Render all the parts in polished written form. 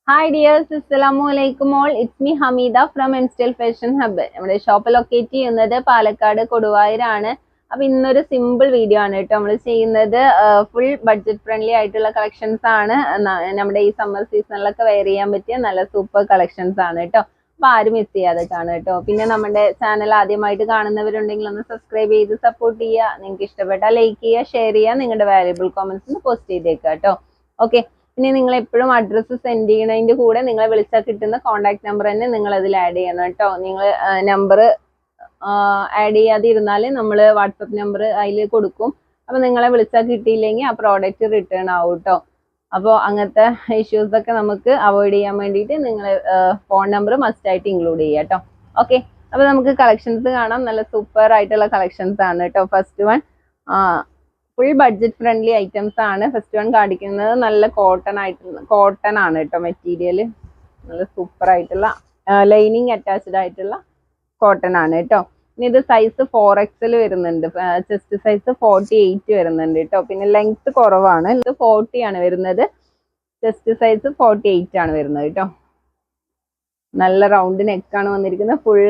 Hi dears, അസ്സലാമു അലൈക്കും all. It's me Hameeda from M style fashion hub. നമ്മുടെ ഷോപ്പ് ലൊക്കേറ്റ് ചെയ്യുന്നത് പാലക്കാട് കൊടുവായൂരാണ്. അപ്പൊ ഇന്നൊരു സിമ്പിൾ വീഡിയോ ആണ് കേട്ടോ നമ്മൾ ചെയ്യുന്നത്. ഫുൾ ബഡ്ജറ്റ് ഫ്രണ്ട്ലി ആയിട്ടുള്ള കളക്ഷൻസ് ആണ്. നമ്മുടെ ഈ സമ്മർ സീസണിലൊക്കെ വെയർ ചെയ്യാൻ പറ്റിയ നല്ല സൂപ്പർ കളക്ഷൻസ് ആണ് കേട്ടോ. അപ്പൊ ആരും മിസ് ചെയ്യാതെ കാണും കേട്ടോ. പിന്നെ നമ്മുടെ ചാനൽ ആദ്യമായിട്ട് കാണുന്നവരുണ്ടെങ്കിൽ ഒന്ന് സബ്സ്ക്രൈബ് ചെയ്ത് സപ്പോർട്ട് ചെയ്യുക. നിങ്ങൾക്ക് ഇഷ്ടപ്പെട്ടാൽ ലൈക്ക് ചെയ്യുക, ഷെയർ ചെയ്യുക, നിങ്ങളുടെ വാല്യുബിൾ കമന്റ്സ് പോസ്റ്റ് ചെയ്തേക്കുക കേട്ടോ. ഓക്കെ. ഇനി നിങ്ങൾ എപ്പോഴും അഡ്രസ്സ് സെൻഡ് ചെയ്യണതിന്റെ കൂടെ നിങ്ങളെ വിളിച്ചാൽ കിട്ടുന്ന കോൺടാക്ട് നമ്പർ തന്നെ നിങ്ങൾ അതിൽ ആഡ് ചെയ്യണം കേട്ടോ. നിങ്ങൾ നമ്പർ ആഡ് ചെയ്യാതെ ഇരുന്നാൽ നമ്മൾ വാട്സപ്പ് നമ്പർ അതിൽ കൊടുക്കും. അപ്പൊ നിങ്ങളെ വിളിച്ചാൽ കിട്ടിയില്ലെങ്കിൽ ആ പ്രോഡക്റ്റ് റിട്ടേൺ ആവും കേട്ടോ. അപ്പോൾ അങ്ങനത്തെ ഇഷ്യൂസ് ഒക്കെ നമുക്ക് അവോയ്ഡ് ചെയ്യാൻ വേണ്ടിയിട്ട് നിങ്ങൾ ഫോൺ നമ്പർ മസ്റ്റ് ആയിട്ട് ഇൻക്ലൂഡ് ചെയ്യുക കേട്ടോ. ഓക്കെ. അപ്പൊ നമുക്ക് കളക്ഷൻസ് കാണാം. നല്ല സൂപ്പർ ആയിട്ടുള്ള കളക്ഷൻസ് ആണ് കേട്ടോ. First one full budget friendly items ആണ്. ഫസ്റ്റ് വൺ കാണിക്കുന്നത് നല്ല കോട്ടൺ ആണ് കേട്ടോ. മെറ്റീരിയൽ നല്ല സൂപ്പർ ആയിട്ടുള്ള ലൈനിങ് അറ്റാച്ച്ഡ് ആയിട്ടുള്ള കോട്ടൺ ആണ് കേട്ടോ. ഇനി ഇത് സൈസ് 4XL വരുന്നുണ്ട്. ചെസ്റ്റ് സൈസ് 48 വരുന്നുണ്ട് കേട്ടോ. പിന്നെ ലെങ്ത് കുറവാണ്. ഇത് 40 ആണ് വരുന്നത്. ചെസ്റ്റ് സൈസ് 48 ആണ് വരുന്നത് കേട്ടോ. നല്ല റൗണ്ട് നെക്കാണ് വന്നിരിക്കുന്നത്. ഫുൾ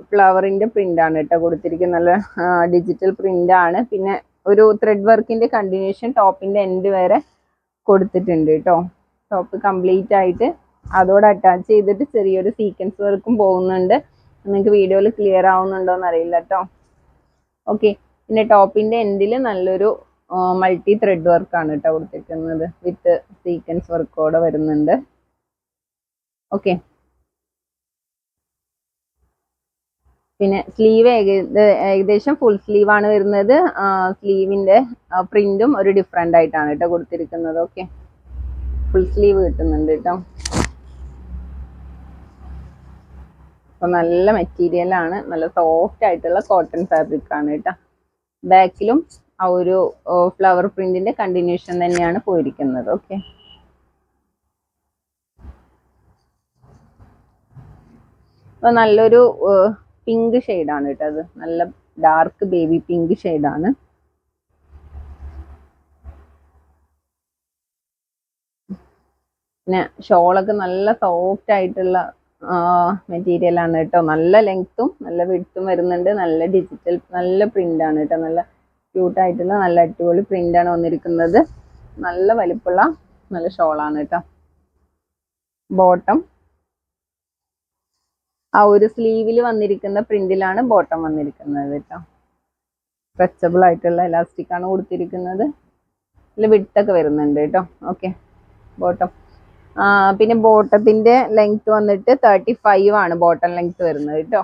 ഫ്ലവറിന്റെ പ്രിന്റ് ആണ് കേട്ടോ കൊടുത്തിരിക്കുന്നത്. നല്ല ഡിജിറ്റൽ പ്രിന്റ് ആണ്. പിന്നെ ഒരു ത്രെഡ് വർക്കിന്റെ കണ്ടിന്യൂഷൻ ടോപ്പിന്റെ എൻഡ് വരെ കൊടുത്തിട്ടുണ്ട് കേട്ടോ. ടോപ്പ് കംപ്ലീറ്റ് ആയിട്ട് അതോടെ അറ്റാച്ച് ചെയ്തിട്ട് ചെറിയൊരു സീക്വൻസ് വർക്കും പോകുന്നുണ്ട്. നിങ്ങൾക്ക് വീഡിയോയിൽ ക്ലിയർ ആവുന്നുണ്ടോ എന്ന് അറിയില്ല കേട്ടോ. ഓക്കെ. പിന്നെ ടോപ്പിന്റെ എൻഡിൽ നല്ലൊരു മൾട്ടി ത്രെഡ് വർക്കാണ് കേട്ടോ കൊടുത്തിരിക്കുന്നത്. വിത്ത് സീക്വൻസ് വർക്കോടെ വരുന്നുണ്ട്. ഓക്കെ. പിന്നെ സ്ലീവ് ഏകദേശം ഫുൾ സ്ലീവ് ആണ് വരുന്നത്. സ്ലീവിന്റെ പ്രിന്റും ഒരു ഡിഫറെന്റ് ആയിട്ടാണ് കേട്ടോ കൊടുത്തിരിക്കുന്നത്. ഓക്കെ. ഫുൾ സ്ലീവ് കിട്ടുന്നുണ്ട് കേട്ടോ. അപ്പൊ നല്ല മെറ്റീരിയൽ ആണ്. നല്ല സോഫ്റ്റ് ആയിട്ടുള്ള കോട്ടൺ ഫാബ്രിക് ആണ് കേട്ടോ. ബാക്കിലും ആ ഒരു ഫ്ലവർ പ്രിന്റിന്റെ കണ്ടിന്യൂഷൻ തന്നെയാണ് പോയിരിക്കുന്നത്. ഓക്കെ. അപ്പൊ നല്ലൊരു പിങ്ക് ഷെയ്ഡാണ് കേട്ടോ. അത് നല്ല ഡാർക്ക് ബേബി പിങ്ക് ഷെയ്ഡാണ്. പിന്നെ ഷോളൊക്കെ നല്ല സോഫ്റ്റ് ആയിട്ടുള്ള മെറ്റീരിയൽ ആണ് കേട്ടോ. നല്ല ലെങ്ത്തും നല്ല വിഡ്ത്തും വരുന്നുണ്ട്. നല്ല ഡിജിറ്റൽ നല്ല പ്രിന്റ് ആണ് കേട്ടോ. നല്ല ക്യൂട്ട് ആയിട്ടുള്ള നല്ല അടിപൊളി പ്രിന്റ് ആണ് വന്നിരിക്കുന്നത്. നല്ല വലിപ്പമുള്ള നല്ല ഷോളാണ് കേട്ടോ. ബോട്ടം ആ ഒരു സ്ലീവിൽ വന്നിരിക്കുന്ന പ്രിന്റിലാണ് ബോട്ടം വന്നിരിക്കുന്നത് കേട്ടോ. സ്ട്രെച്ചബിൾ ആയിട്ടുള്ള എലാസ്റ്റിക് ആണ് കൊടുത്തിരിക്കുന്നത്. ഇതിൽ വിഡ്ത്തൊക്കെ വരുന്നുണ്ട് കേട്ടോ. ഓക്കെ. ബോട്ടം പിന്നെ ബോട്ടത്തിന്റെ ലെങ്ത് വന്നിട്ട് 35 ആണ് ബോട്ടം ലെങ്ത് വരുന്നത് കേട്ടോ.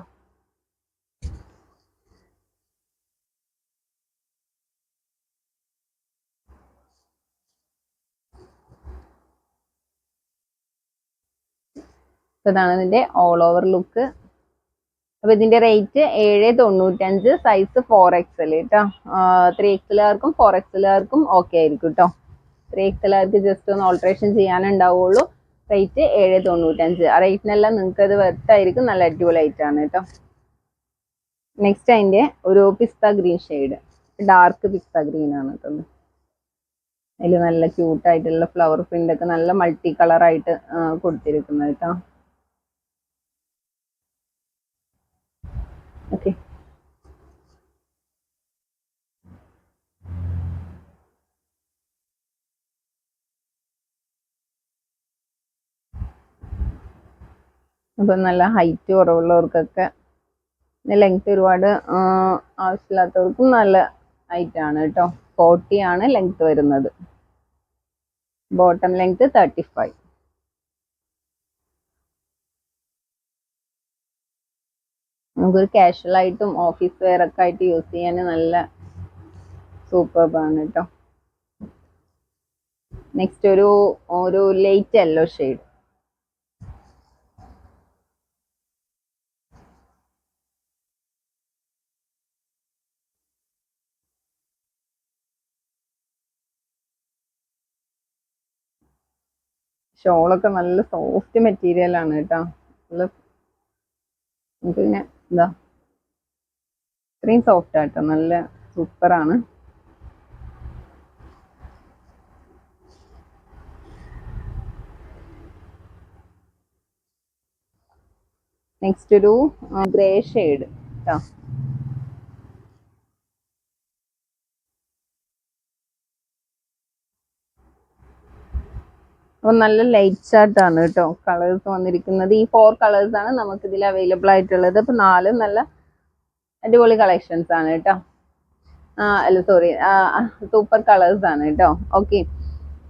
ഇതാണ് ഇതിന്റെ ഓൾ ഓവർ ലുക്ക്. അപ്പൊ ഇതിന്റെ റേറ്റ് 795. സൈസ് 4XL കേട്ടോ. 3XLകാർക്കും 4XLകാർക്കും ഓക്കെ ആയിരിക്കും കേട്ടോ. 3XLകാർക്ക് ജസ്റ്റ് ഒന്ന് ഓൾട്രേഷൻ ചെയ്യാനുണ്ടാവുള്ളൂ. റേറ്റ് 795. ആ റേറ്റിനെല്ലാം നിങ്ങൾക്ക് അത് വെർത്തായിരിക്കും. നല്ല അടിപൊളി ആയിട്ടാണ് കേട്ടോ. നെക്സ്റ്റ് അതിന്റെ ഒരു പിസ്ത ഗ്രീൻ ഷെയ്ഡ്, ഡാർക്ക് പിസ്ത ഗ്രീൻ ആണ് കേട്ടോ. അതിൽ നല്ല ക്യൂട്ടായിട്ടുള്ള ഫ്ലവർ പ്രിന്റ് ഒക്കെ നല്ല മൾട്ടി കളർ ആയിട്ട് കൊടുത്തിരിക്കുന്നത് കേട്ടോ. ഓക്കെ. അപ്പൊ നല്ല ഹൈറ്റ് കുറവുള്ളവർക്കൊക്കെ, ലെങ്ത് ഒരുപാട് ആവശ്യമില്ലാത്തവർക്കും നല്ല ഹൈറ്റ് ആണ് കേട്ടോ. 40 ആണ് ലെങ്ത് വരുന്നത്. Bottom length 35. നമുക്കൊരു കാഷ്വൽ ആയിട്ടും ഓഫീസ് വെയർ ഒക്കെ ആയിട്ട് യൂസ് ചെയ്യാൻ നല്ല സൂപ്പർബാണ് കേട്ടോ. നെക്സ്റ്റ് ഒരു ലൈറ്റ് യെല്ലോ ഷെയ്ഡ്. ഷോളൊക്കെ നല്ല സോഫ്റ്റ് മെറ്റീരിയൽ ആണ് കേട്ടോ. നല്ല നമുക്ക് പിന്നെ എന്താ ഇത്രയും സോഫ്റ്റ് ആട്ടോ. നല്ല സൂപ്പറാണ്. നെക്സ്റ്റ് ഒരു ഗ്രേ ഷെയ്ഡ് കേട്ടോ. അപ്പോൾ നല്ല ലൈറ്റ് ചാർട്ടാണ് കേട്ടോ കളേഴ്സ് വന്നിരിക്കുന്നത്. ഈ 4 കളേഴ്സ് ആണ് നമുക്ക് ഇതിൽ അവൈലബിൾ ആയിട്ടുള്ളത്. അപ്പോൾ 4 നല്ല അടിപൊളി കളക്ഷൻസ് ആണ് കേട്ടോ. അല്ല സോറി, സൂപ്പർ കളേഴ്സ് ആണ് കേട്ടോ. ഓക്കെ,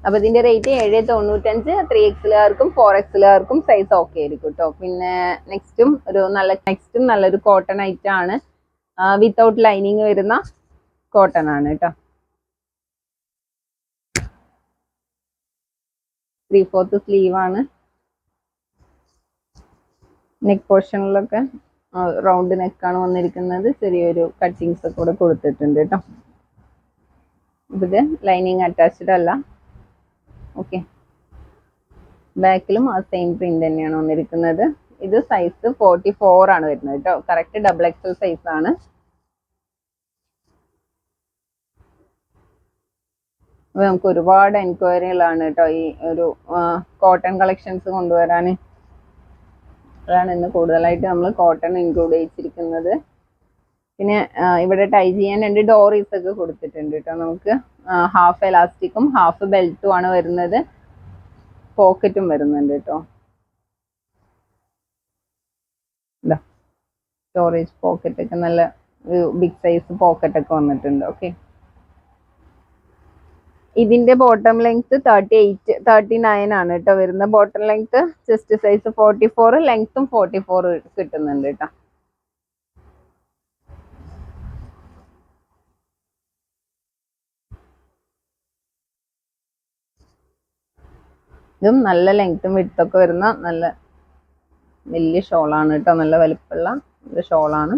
അപ്പോൾ ഇതിന്റെ റേറ്റ് 795. 3XLകാർക്കും 4XLകാർക്കും സൈസ് ഓക്കെ ആയിരിക്കും കേട്ടോ. പിന്നെ നെക്സ്റ്റും നല്ലൊരു കോട്ടൺ ഐറ്റം ആണ്. വിത്തൗട്ട് ലൈനിങ് വരുന്ന കോട്ടൺ ആണ് കേട്ടോ. 3/4 സ്ലീവ് ആണ്. നെക്ക് പോർഷനിലൊക്കെ റൗണ്ട് നെക്കാണ് വന്നിരിക്കുന്നത്. ചെറിയൊരു കട്ടിങ്സ് ഒക്കെ കൂടെ കൊടുത്തിട്ടുണ്ട് കേട്ടോ. ഇത് ലൈനിങ് അറ്റാച്ച്ഡ് അല്ല. ഓക്കെ, ബാക്കിലും ആ സെയിം പ്രിന്റ് തന്നെയാണ് വന്നിരിക്കുന്നത്. ഇത് സൈസ് 44 ആണ് വരുന്നത് കേട്ടോ. കറക്റ്റ് XXL സൈസ് ആണ്. അപ്പോൾ നമുക്ക് ഒരുപാട് എൻക്വയറികളാണ് കേട്ടോ ഈ ഒരു കോട്ടൺ കളക്ഷൻസ് കൊണ്ടുവരാൻ. അതാണ് ഇന്ന് കൂടുതലായിട്ട് നമ്മൾ കോട്ടൺ ഇൻക്ലൂഡ് ചെയ്തിരിക്കുന്നത്. പിന്നെ ഇവിടെ ടൈ ചെയ്യാൻ 2 ഡോറീസ് ഒക്കെ കൊടുത്തിട്ടുണ്ട് കേട്ടോ. നമുക്ക് ഹാഫ് എലാസ്റ്റിക്കും ഹാഫ് ബെൽറ്റും ആണ് വരുന്നത്. പോക്കറ്റും വരുന്നുണ്ട് കേട്ടോ. സ്റ്റോറേജ് പോക്കറ്റ് ഒക്കെ നല്ല ബിഗ് സൈസ് പോക്കറ്റ് ഒക്കെ വന്നിട്ടുണ്ട്. ഓക്കെ, ഇതിന്റെ ബോട്ടം ലെങ്ത് 39 ആണ് കേട്ടോ വരുന്ന ബോട്ടം ലെങ്ത്. ചെസ്റ്റ് സൈസ് 44, ലെങ്ത്തും 44 കിട്ടുന്നുണ്ട് കേട്ടോ. ഇതും നല്ല ലെങ്ത്തും വിഡ്ത്തൊക്കെ വരുന്ന നല്ല വലിയ ഷോളാണ് കേട്ടോ. നല്ല വലിപ്പമുള്ള ഷോളാണ്.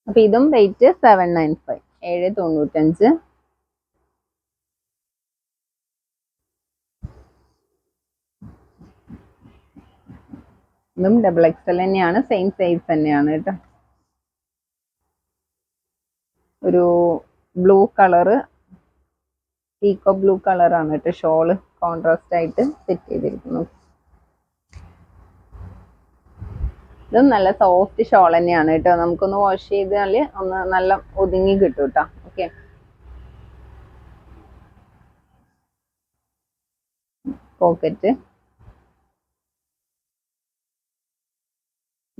അപ്പൊ ഇതും റേറ്റ് 795, 795. ഇതും XXL തന്നെയാണ്, സെയിം സൈസ് തന്നെയാണ് കേട്ടോ. ഒരു ബ്ലൂ കളറ്, പീക്കോ ബ്ലൂ കളറാണ് കേട്ടോ ഷോള് കോൺട്രാസ്റ്റ് ആയിട്ട് സെറ്റ് ചെയ്തിരിക്കുന്നത്. ഇതും നല്ല സോഫ്റ്റ് ഷോൾ തന്നെയാണ് കേട്ടോ. നമുക്കൊന്ന് വാഷ് ചെയ്താൽ ഒന്ന് നല്ല ഒതുങ്ങി കിട്ടും കേട്ടോ. ഓക്കെ, പോക്കറ്റ്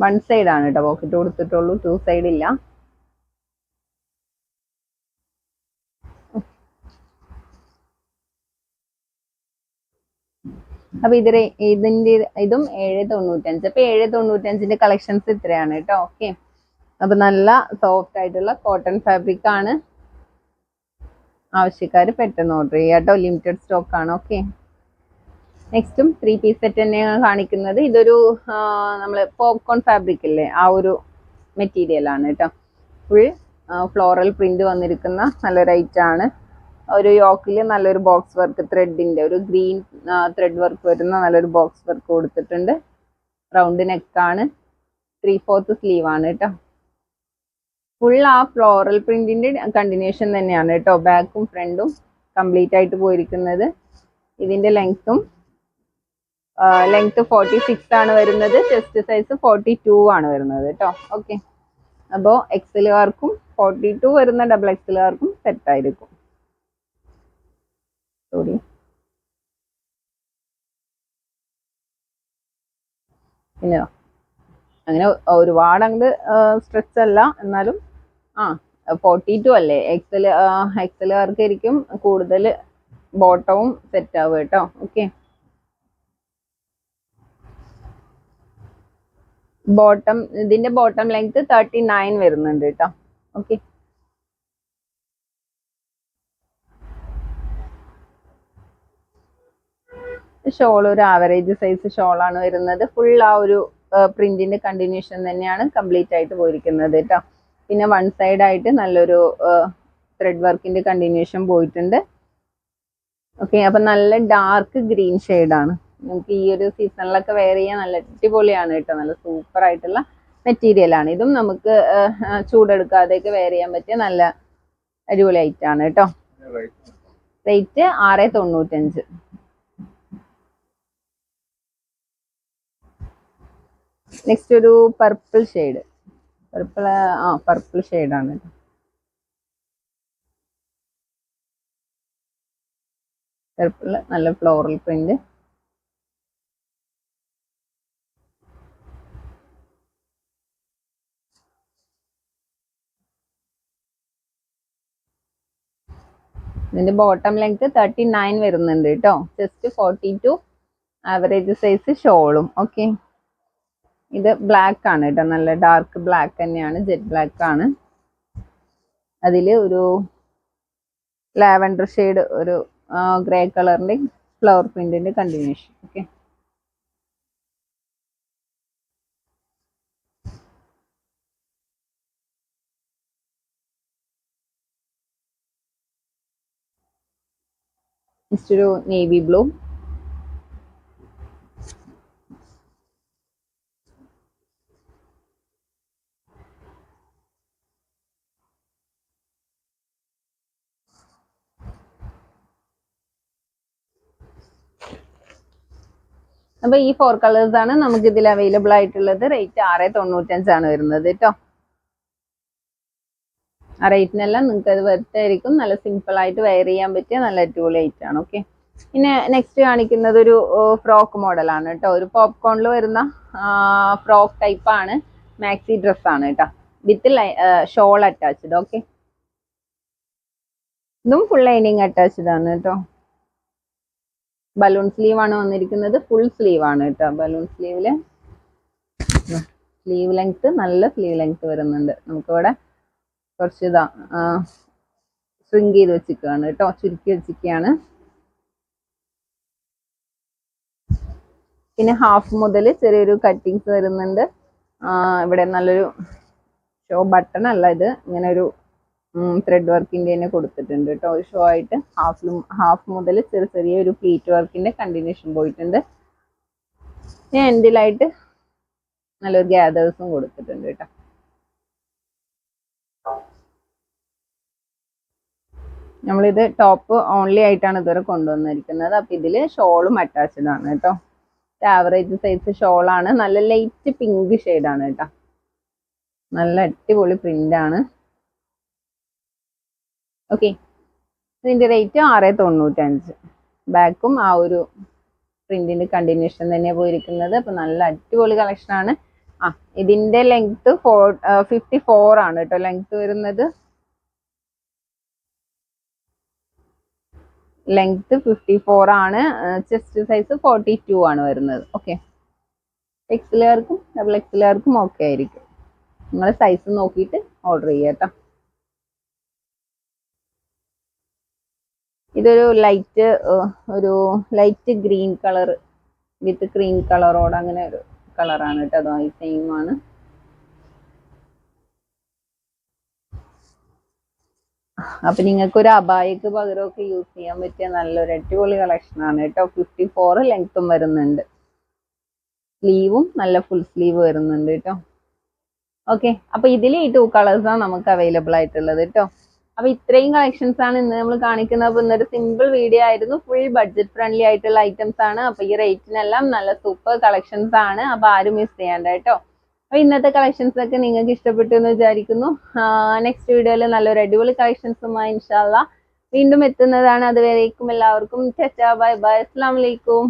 1 സൈഡ് ആണ് കേട്ടോ പോക്കറ്റ് കൊടുത്തിട്ടുള്ളൂ, 2 സൈഡ് ഇല്ല. അപ്പൊ ഇതും 795. അപ്പൊ 795ന്റെ കളക്ഷൻസ് ഇത്രയാണ് കേട്ടോ. ഓക്കെ, അപ്പൊ നല്ല സോഫ്റ്റ് ആയിട്ടുള്ള കോട്ടൺ ഫാബ്രിക് ആണ്. ആവശ്യക്കാര് പെട്ടെന്ന് ഓർഡർ ചെയ്യുക കേട്ടോ. ലിമിറ്റഡ് സ്റ്റോക്ക് ആണ്. ഓക്കെ, നെക്സ്റ്റും 3 പീസ് സെറ്റ് തന്നെയാണ് കാണിക്കുന്നത്. ഇതൊരു നമ്മള് പോപ്കോൺ ഫാബ്രിക് ഇല്ലേ, ആ ഒരു മെറ്റീരിയൽ ആണ് കേട്ടോ. ഫുൾ ഫ്ലോറൽ പ്രിന്റ് വന്നിരിക്കുന്ന നല്ലൊരു ഐറ്റം ആണ്. ഒരു യോക്കില് നല്ലൊരു ബോക്സ് വർക്ക് ത്രെഡിന്റെ ഒരു ഗ്രീൻ ത്രെഡ് വർക്ക് വരുന്ന നല്ലൊരു ബോക്സ് വർക്ക് കൊടുത്തിട്ടുണ്ട്. റൗണ്ട് നെക്കാണ്. 3/4 സ്ലീവ് ആണ് കേട്ടോ. ഫുൾ ആ ഫ്ലോറൽ പ്രിന്റിന്റെ കണ്ടിന്യൂഷൻ തന്നെയാണ് കേട്ടോ. ബാക്കും ഫ്രണ്ടും കംപ്ലീറ്റ് ആയിട്ട് പോയിരിക്കുന്നത്. ഇതിന്റെ ലെങ്ത് 46 ആണ് വരുന്നത്. ചെസ്റ്റ് സൈസ് 42 ആണ് വരുന്നത് കേട്ടോ. ഓക്കെ, അപ്പോൾ XLകാർക്കും 42 വരുന്ന XXLകാർക്കും സെറ്റ് ആയിരിക്കും. സോറി, പിന്നെ അങ്ങനെ ഒരുപാട് അങ്ങോട്ട് സ്ട്രെച്ച് അല്ല, എന്നാലും 42 അല്ലേ. XLകാർക്കായിരിക്കും കൂടുതൽ ബോട്ടവും സെറ്റ് ആവുക കേട്ടോ. ഓക്കെ, ഇതിന്റെ ബോട്ടം ലെങ്ത് 39 വരുന്നുണ്ട് കേട്ടോ. ഓക്കെ, ഷോൾ ഒരു ആവറേജ് സൈസ് ഷോളാണ് വരുന്നത്. ഫുൾ ആ ഒരു പ്രിന്റിന്റെ കണ്ടിന്യൂഷൻ തന്നെയാണ് കംപ്ലീറ്റ് ആയിട്ട് പോയിരിക്കുന്നത് കേട്ടോ. പിന്നെ 1 സൈഡ് ആയിട്ട് നല്ലൊരു ത്രെഡ് വർക്കിന്റെ കണ്ടിന്യൂഷൻ പോയിട്ടുണ്ട്. ഓക്കെ, അപ്പൊ നല്ല ഡാർക്ക് ഗ്രീൻ ആണ്. നമുക്ക് ഈ ഒരു സീസണിലൊക്കെ വെയർ ചെയ്യാൻ നല്ല അടിപൊളിയാണ് കേട്ടോ. നല്ല സൂപ്പർ ആയിട്ടുള്ള മെറ്റീരിയൽ ആണ്. ഇതും നമുക്ക് ചൂടെടുക്കാതെയൊക്കെ വെയർ ചെയ്യാൻ പറ്റിയ നല്ല അടിപൊളി ഐറ്റം ആണ് കേട്ടോ. റേറ്റ് 695. നെക്സ്റ്റ് ഒരു പർപ്പിൾ ഷെയ്ഡ്. പർപ്പിൾ ഷെയ്ഡാണ്. പർപ്പിൾ നല്ല ഫ്ലോറൽ പ്രിന്റ്. ഇതിന്റെ ബോട്ടം ലെങ്ത് 39 വരുന്നുണ്ട് കേട്ടോ. ചെസ്റ്റ് 42, ആവറേജ് സൈസ് ഷോളും. ഓക്കെ, ഇത് ബ്ലാക്ക് ആണ് കേട്ടോ, നല്ല ഡാർക്ക് ബ്ലാക്ക് തന്നെയാണ്, ജെറ്റ് ബ്ലാക്ക് ആണ്. അതില് ഒരു ലാവൻഡർ ഷെയ്ഡ്, ഒരു ഗ്രേ കളറിന്റെ ഫ്ലവർ പ്രിന്റിന്റെ കണ്ടിന്യൂഷൻ. ഓക്കെ, നെക്സ്റ്റ് ഒരു നേവി ബ്ലൂ. അപ്പൊ ഈ 4 കളേഴ്സ് ആണ് നമുക്ക് ഇതിൽ അവൈലബിൾ ആയിട്ടുള്ളത്. റേറ്റ് 695 ആണ് വരുന്നത് കേട്ടോ. ആ റേറ്റിനെല്ലാം നിങ്ങൾക്ക് അത് വരുത്തായിരിക്കും. നല്ല സിമ്പിൾ ആയിട്ട് വെയർ ചെയ്യാൻ പറ്റിയ നല്ല അടിപൊളി ഐറ്റം ആണ്. ഓക്കെ, പിന്നെ നെക്സ്റ്റ് കാണിക്കുന്നത് ഒരു ഫ്രോക്ക് മോഡലാണ് കേട്ടോ. ഒരു പോപ്കോണിൽ വരുന്ന ഫ്രോക്ക് ടൈപ്പ് ആണ്. മാക്സി ഡ്രസ് ആണ് കേട്ടോ, വിത്ത് ഷോൾ അറ്റാച്ച്ഡ്. ഓക്കെ, ഇതും ഫുൾ ലൈനിങ് അറ്റാച്ച്ഡ് ആണ് കേട്ടോ. ബലൂൺ സ്ലീവ് ആണ് വന്നിരിക്കുന്നത്. ഫുൾ സ്ലീവ് ആണ് കേട്ടോ. ബലൂൺ സ്ലീവില് സ്ലീവ് ലെങ്ത്, നല്ല സ്ലീവ് ലെങ്ത് വരുന്നുണ്ട്. നമുക്കിവിടെ കുറച്ച് സ്ട്രിങ്ക് ചെയ്ത് വെച്ചിരിക്കുകയാണ് കേട്ടോ, ചുരുക്കി വെച്ചിരിക്കുകയാണ്. പിന്നെ ഹാഫ് മുതൽ ചെറിയൊരു കട്ടിങ്സ് വരുന്നുണ്ട്. ഇവിടെ നല്ലൊരു ഷോ ബട്ടൺ അല്ല ഇത്, ഇങ്ങനെ ഒരു ത്രെഡ് വർക്കിന്റെ തന്നെ കൊടുത്തിട്ടുണ്ട് കേട്ടോ. ഒരു ഷോ ആയിട്ട് ഹാഫ് മുതൽ ചെറിയൊരു പ്ലീറ്റ് വർക്കിന്റെ കണ്ടിന്യൂഷൻ പോയിട്ടുണ്ട്. എൻഡിലായിട്ട് നല്ലൊരു ഗ്യാദേഴ്സും കൊടുത്തിട്ടുണ്ട് കേട്ടോ. നമ്മളിത് ടോപ്പ് ഓൺലി ആയിട്ടാണ് ഇതുവരെ കൊണ്ടുവന്നിരിക്കുന്നത്. അപ്പൊ ഇതില് ഷോളും അറ്റാച്ച്ഡ് ആണ് കേട്ടോ. ആവറേജ് സൈസ് ഷോളാണ്. നല്ല ലൈറ്റ് പിങ്ക് ഷെയ്ഡാണ് കേട്ടോ. നല്ല അടിപൊളി പ്രിന്റ് ആണ്. ഓക്കെ, ഇതിന്റെ റേറ്റ് 695. ബാക്കും ആ ഒരു പ്രിന്റിന്റെ കണ്ടിന്യൂഷൻ തന്നെ പോയിരിക്കുന്നത്. അപ്പൊ നല്ല അടിപൊളി കളക്ഷൻ ആണ്. ഇതിന്റെ ലെങ്ത് 54 ആണ് കേട്ടോ ലെങ്ത് വരുന്നത്. ലെങ്ത് 54 ആണ്. ചെസ്റ്റ് സൈസ് 42 ആണ് വരുന്നത്. ഓക്കെ, എക്സലുകാർക്കും ഡബിൾ എക്സലുകാർക്കും ഓക്കെ ആയിരിക്കും. നിങ്ങൾ സൈസ് നോക്കിയിട്ട് ഓർഡർ ചെയ്യുക കേട്ടോ. ഇതൊരു light green colour with cream കളറോട് അങ്ങനെ ഒരു കളറാണ് കേട്ടോ. അതോ ഈ സെയിം ആണ്. അപ്പൊ നിങ്ങൾക്ക് ഒരു അബായക്ക് പകരമൊക്കെ യൂസ് ചെയ്യാൻ പറ്റിയ നല്ലൊരു അടിപൊളി കളക്ഷൻ ആണ് കേട്ടോ. 54 ലെങ്ത്തും വരുന്നുണ്ട്. സ്ലീവും നല്ല ഫുൾ സ്ലീവ് വരുന്നുണ്ട് കേട്ടോ. ഓക്കെ, അപ്പൊ ഇതിൽ ഈ 2 കളേഴ്സാണ് നമുക്ക് അവൈലബിൾ ആയിട്ടുള്ളത് കേട്ടോ. അപ്പൊ ഇത്രയും കളക്ഷൻസ് ആണ് ഇന്ന് നമ്മൾ കാണിക്കുന്നത്. അപ്പൊ ഇന്നൊരു സിമ്പിൾ വീഡിയോ ആയിരുന്നു. ഫുൾ ബഡ്ജറ്റ് ഫ്രണ്ട്ലി ആയിട്ടുള്ള ഐറ്റംസ് ആണ്. അപ്പൊ ഈ റേറ്റിനെല്ലാം നല്ല സൂപ്പർ കളക്ഷൻസ് ആണ്. അപ്പൊ ആരും മിസ് ചെയ്യണ്ട കേട്ടോ. അപ്പൊ ഇന്നത്തെ കളക്ഷൻസ് ഒക്കെ നിങ്ങൾക്ക് ഇഷ്ടപ്പെട്ടു എന്ന് വിചാരിക്കുന്നു. നെക്സ്റ്റ് വീഡിയോയിൽ നല്ലൊരു അടിപൊളി കളക്ഷൻസുമായി ഇൻഷാല്ലാ വീണ്ടും എത്തുന്നതാണ്. അതുവരേക്കും എല്ലാവർക്കും ബൈ ബൈ, അസ്സലാമു അലൈക്കും.